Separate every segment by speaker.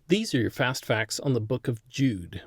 Speaker 1: These are your fast facts on the book of Jude.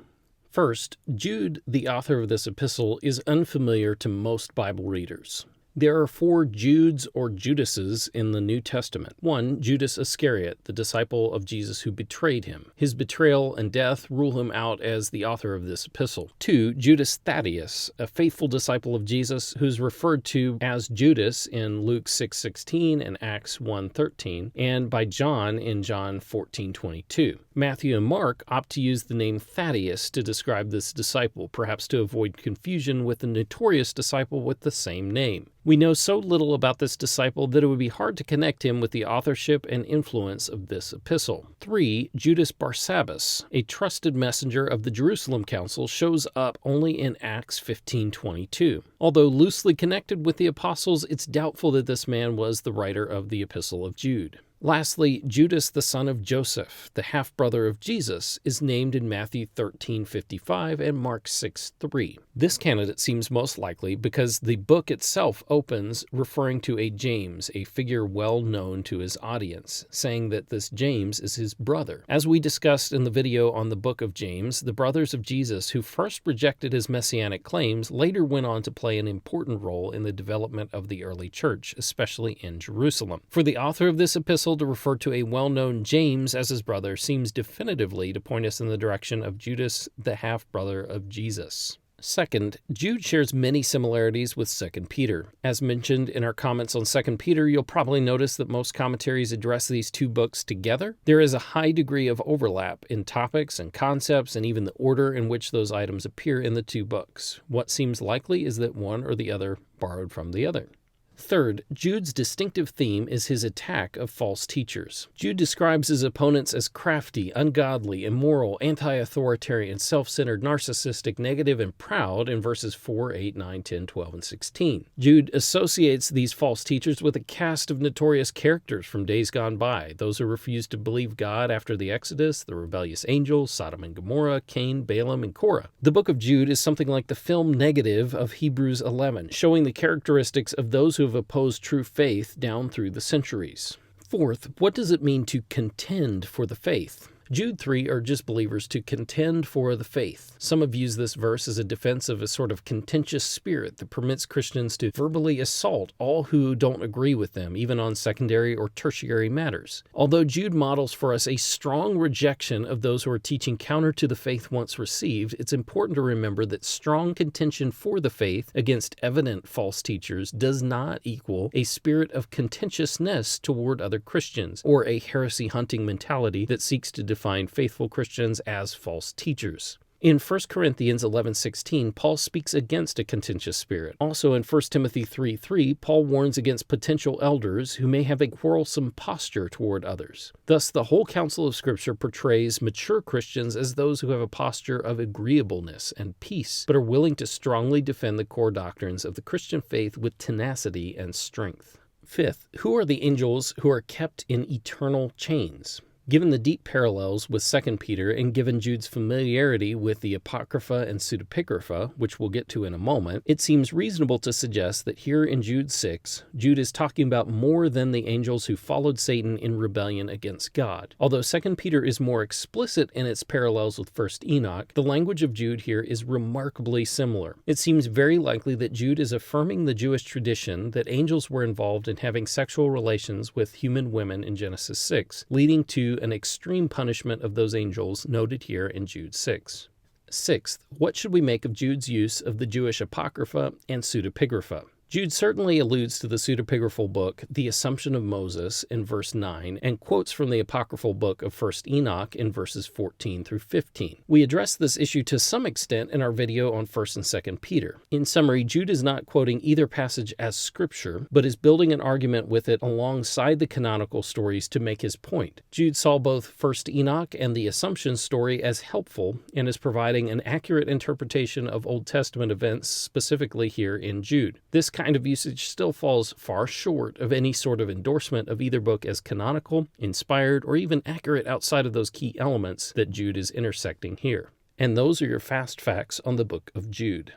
Speaker 1: First, Jude, the author of this epistle, is unfamiliar to most Bible readers. There are 4 Judes or Judases in the New Testament. 1, Judas Iscariot, the disciple of Jesus who betrayed him. His betrayal and death rule him out as the author of this epistle. 2, Judas Thaddeus, a faithful disciple of Jesus who's referred to as Judas in Luke 6:16 and Acts 1:13, and by John in John 14:22. Matthew and Mark opt to use the name Thaddeus to describe this disciple, perhaps to avoid confusion with the notorious disciple with the same name. We know so little about this disciple that it would be hard to connect him with the authorship and influence of this epistle. 3, Judas Barsabbas, a trusted messenger of the Jerusalem Council, shows up only in Acts 15:22. Although loosely connected with the apostles, it's doubtful that this man was the writer of the Epistle of Jude. Lastly, Judas, the son of Joseph, the half-brother of Jesus, is named in Matthew 13:55 and Mark 6:3. This candidate seems most likely because the book itself opens referring to a James, a figure well known to his audience, saying that this James is his brother. As we discussed in the video on the book of James, the brothers of Jesus who first rejected his messianic claims later went on to play an important role in the development of the early church, especially in Jerusalem. For the author of this epistle to refer to a well-known James as his brother seems definitively to point us in the direction of Judas, the half-brother of Jesus. Second, Jude shares many similarities with 2 Peter. As mentioned in our comments on 2 Peter, you'll probably notice that most commentaries address these two books together. There is a high degree of overlap in topics and concepts and even the order in which those items appear in the two books. What seems likely is that one or the other borrowed from the other. Third, Jude's distinctive theme is his attack of false teachers. Jude describes his opponents as crafty, ungodly, immoral, anti-authoritarian, self-centered, narcissistic, negative, and proud in verses 4, 8, 9, 10, 12, and 16. Jude associates these false teachers with a cast of notorious characters from days gone by, those who refused to believe God after the Exodus, the rebellious angels, Sodom and Gomorrah, Cain, Balaam, and Korah. The book of Jude is something like the film negative of Hebrews 11, showing the characteristics of those who have opposed true faith down through the centuries. Fourth, what does it mean to contend for the faith? Jude 3 urges believers to contend for the faith. Some have used this verse as a defense of a sort of contentious spirit that permits Christians to verbally assault all who don't agree with them, even on secondary or tertiary matters. Although Jude models for us a strong rejection of those who are teaching counter to the faith once received, it's important to remember that strong contention for the faith against evident false teachers does not equal a spirit of contentiousness toward other Christians, or a heresy-hunting mentality that seeks to define faithful Christians as false teachers. In 1 Corinthians 11:16, Paul speaks against a contentious spirit. Also in 1 Timothy 3:3, Paul warns against potential elders who may have a quarrelsome posture toward others. Thus, the whole counsel of Scripture portrays mature Christians as those who have a posture of agreeableness and peace, but are willing to strongly defend the core doctrines of the Christian faith with tenacity and strength. Fifth, who are the angels who are kept in eternal chains? Given the deep parallels with 2 Peter and given Jude's familiarity with the Apocrypha and Pseudepigrapha, which we'll get to in a moment, it seems reasonable to suggest that here in Jude 6, Jude is talking about more than the angels who followed Satan in rebellion against God. Although 2 Peter is more explicit in its parallels with 1 Enoch, the language of Jude here is remarkably similar. It seems very likely that Jude is affirming the Jewish tradition that angels were involved in having sexual relations with human women in Genesis 6, leading to an extreme punishment of those angels noted here in Jude 6. Sixth, what should we make of Jude's use of the Jewish Apocrypha and Pseudepigrapha? Jude certainly alludes to the pseudepigraphal book, The Assumption of Moses, in verse 9, and quotes from the apocryphal book of 1 Enoch in verses 14 through 15. We addressed this issue to some extent in our video on 1 and 2 Peter. In summary, Jude is not quoting either passage as scripture, but is building an argument with it alongside the canonical stories to make his point. Jude saw both 1 Enoch and the Assumption story as helpful and is providing an accurate interpretation of Old Testament events, specifically here in Jude. This kind of usage still falls far short of any sort of endorsement of either book as canonical, inspired, or even accurate outside of those key elements that Jude is intersecting here. And those are your fast facts on the book of Jude.